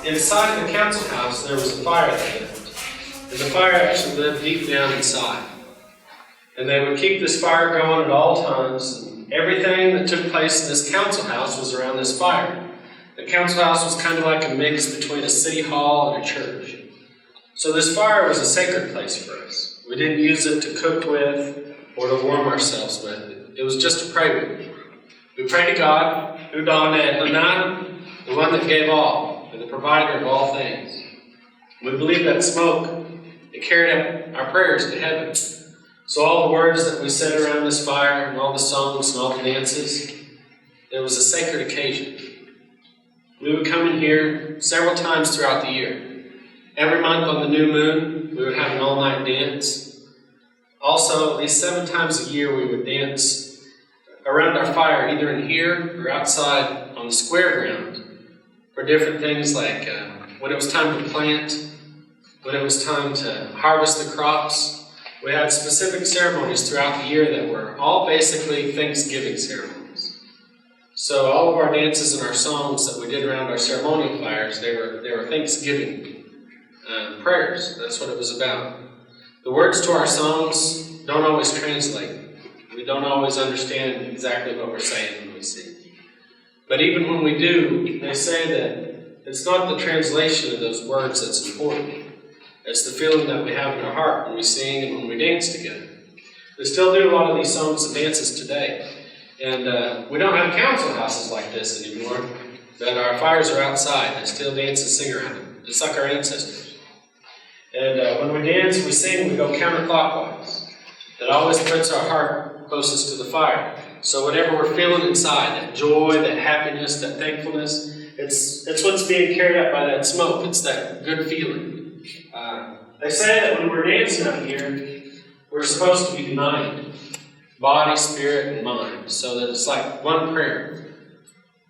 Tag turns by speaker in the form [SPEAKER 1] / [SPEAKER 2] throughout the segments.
[SPEAKER 1] inside the council house, there was a fire that lived. And the fire actually lived deep down inside. And they would keep this fire going at all times. And everything that took place in this council house was around this fire. The council house was kind of like a mix between a city hall and a church. So this fire was a sacred place for us. We didn't use it to cook with or to warm ourselves with. It was just to pray with. We prayed to God, the one that gave all, and the provider of all things. We believe that smoke, it carried up our prayers to heaven. So all the words that we said around this fire, and all the songs and all the dances, it was a sacred occasion. We would come in here several times throughout the year. Every month on the new moon, we would have an all-night dance. Also, at least 7 times a year, we would dance around our fire, either in here or outside on the square ground, for different things like when it was time to plant, when it was time to harvest the crops. We had specific ceremonies throughout the year that were all basically Thanksgiving ceremonies. So all of our dances and our songs that we did around our ceremonial fires, they were Thanksgiving prayers. That's what it was about. The words to our songs don't always translate. We don't always understand exactly what we're saying when we sing. But even when we do, they say that it's not the translation of those words that's important. It's the feeling that we have in our heart when we sing and when we dance together. We still do a lot of these songs and dances today. And we don't have council houses like this anymore, but our fires are outside and still dance and sing around them, just like our ancestors. And when we dance, we sing, we go counterclockwise. That always puts our heart closest to the fire. So whatever we're feeling inside, that joy, that happiness, that thankfulness, it's what's being carried up by that smoke. It's that good feeling. They say that when we're dancing up here, we're supposed to be united. Body, spirit, and mind. So that it's like one prayer.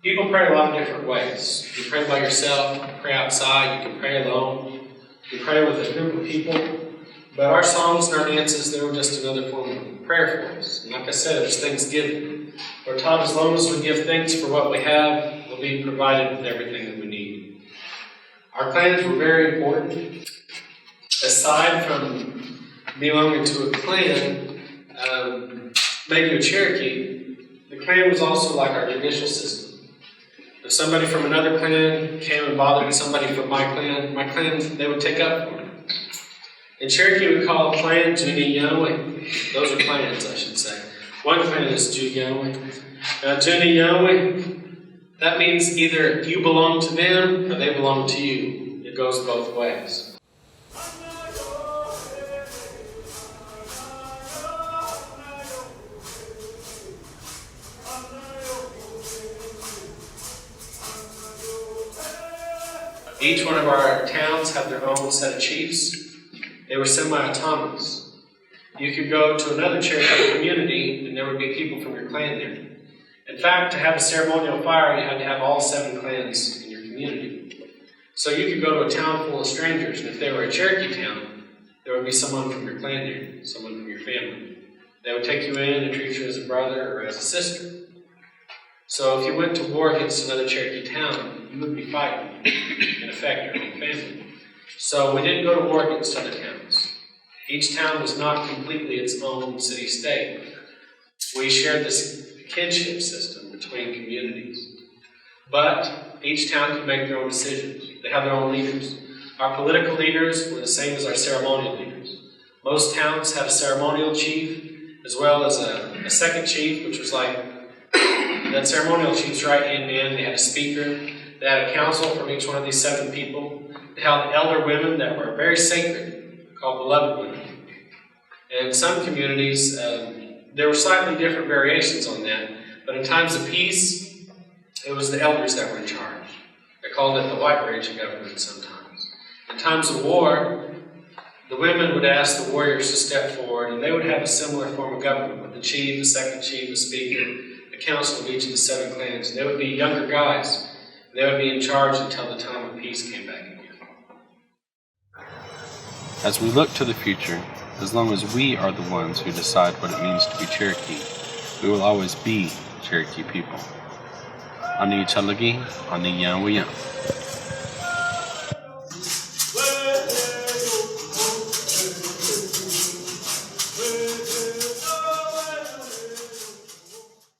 [SPEAKER 1] People pray a lot of different ways. You pray by yourself, you pray outside, you can pray alone. You pray with a group of people. But our songs and our dances, they were just another form of prayer for us. And like I said, it was Thanksgiving. We're taught as long as we give thanks for what we have, we'll be provided with everything that we need. Our clans were very important. Aside from belonging to a clan, maybe a Cherokee, the clan was also like our judicial system. If somebody from another clan came and bothered somebody from my clan, they would take up for them. In Cherokee, we call a clan Juniyawe. Those are clans, I should say. One clan is Juniyawe. Juniyawe, that means either you belong to them or they belong to you. It goes both ways. Each one of our towns had their own set of chiefs. They were semi-autonomous. You could go to another Cherokee community and there would be people from your clan there. In fact, to have a ceremonial fire, you had to have all 7 clans in your community. So you could go to a town full of strangers, and if they were a Cherokee town, there would be someone from your clan there, someone from your family. They would take you in and treat you as a brother or as a sister. So if you went to war against another Cherokee town, you would be fighting, in effect, your own family. So we didn't go to war against other towns. Each town was not completely its own city-state. We shared this kinship system between communities. But each town could make their own decisions. They have their own leaders. Our political leaders were the same as our ceremonial leaders. Most towns had a ceremonial chief, as well as a second chief, which was like that ceremonial chief's right-hand man. They had a speaker. They had a council from each one of these 7 people. They held elder women that were very sacred, called beloved women. And in some communities, there were slightly different variations on that. But in times of peace, it was the elders that were in charge. They called it the white branch of government sometimes. In times of war, the women would ask the warriors to step forward, and they would have a similar form of government with the chief, the second chief, the speaker, the council of each of the 7 clans. And they would be younger guys. They would be in charge until the time of peace came back again.
[SPEAKER 2] As we look to the future, as long as we are the ones who decide what it means to be Cherokee, we will always be Cherokee people. Ani Chalagi, Ani Yanwiyan.